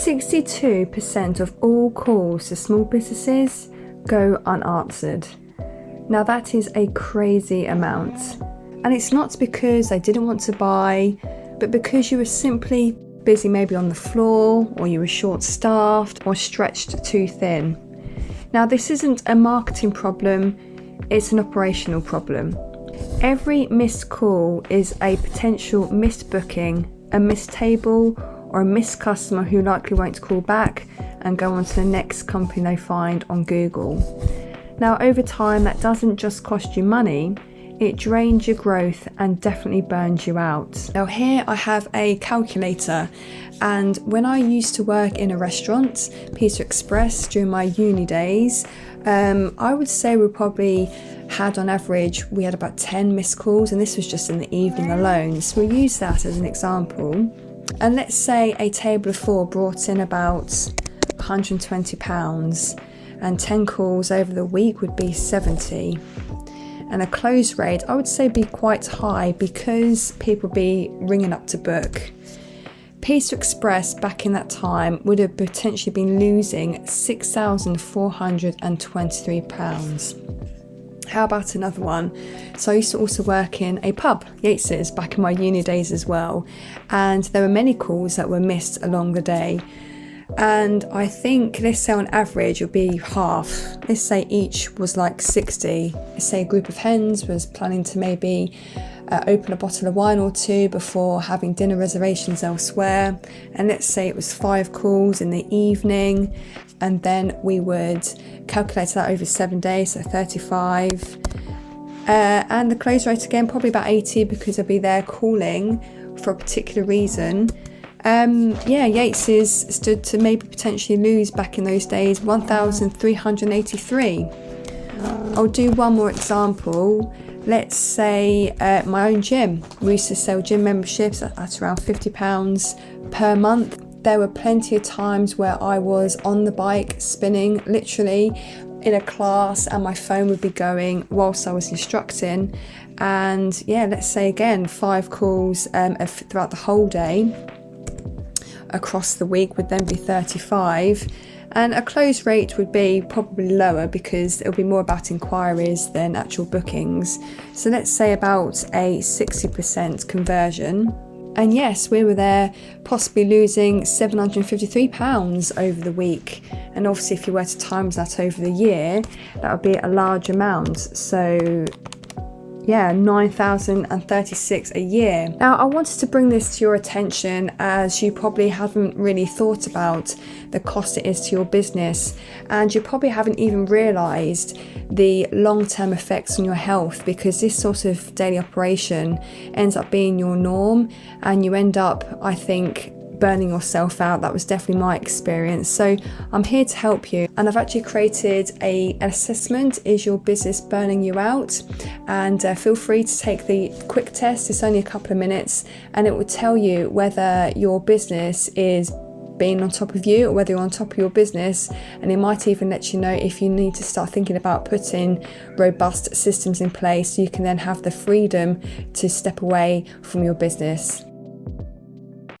62% of all calls to small businesses go unanswered. Now that is a crazy amount. And it's not because they didn't want to buy, but because you were simply busy, maybe on the floor, or you were short-staffed or stretched too thin. Now this isn't a marketing problem, it's an operational problem. Every missed call is a potential missed booking, a missed table, or a missed customer who likely won't call back and go on to the next company they find on Google. Now over time, that doesn't just cost you money, it drains your growth and definitely burns you out. Now here I have a calculator, and when I used to work in a restaurant, Pizza Express, during my uni days, I would say we probably had on average, we had about 10 missed calls, and this was just in the evening alone. So we'll use that as an example. And let's say a table of 4 brought in about £120, and 10 calls over the week would be 70. And a close rate, I would say, be quite high because people be ringing up to book. Pizza Express back in that time would have potentially been losing £6,423. How about another one? So I used to also work in a pub, Yates's, back in my uni days as well. And there were many calls that were missed along the day. And I think, let's say on average, it would be half. Let's say each was like 60. Let's say a group of hens was planning to maybe open a bottle of wine or 2 before having dinner reservations elsewhere. And let's say it was 5 calls in the evening. And then we would calculate that over 7 days, so 35. And the close rate again, probably about 80, because they'll be there calling for a particular reason. Yates's stood to maybe potentially lose back in those days 1,383. I'll do one more example. Let's say my own gym. We used to sell gym memberships at around £50 per month. There were plenty of times where I was on the bike spinning, literally in a class, and my phone would be going whilst I was instructing. And let's say again 5 calls throughout the whole day. Across the week would then be 35, and a close rate would be probably lower because it'll be more about inquiries than actual bookings. So let's say about a 60% conversion. And yes, we were there possibly losing £753 over the week. And obviously if you were to times that over the year, that would be a large amount. So £9,036 a year. Now I wanted to bring this to your attention, as you probably haven't really thought about the cost it is to your business, and you probably haven't even realised the long-term effects on your health, because this sort of daily operation ends up being your norm, and you end up, I think, burning yourself out. That was definitely my experience. So I'm here to help you, and I've actually created an assessment, Is Your Business Burning You Out? And feel free to take the quick test. It's only a couple of minutes, and it will tell you whether your business is being on top of you or whether you're on top of your business, and it might even let you know if you need to start thinking about putting robust systems in place so you can then have the freedom to step away from your business.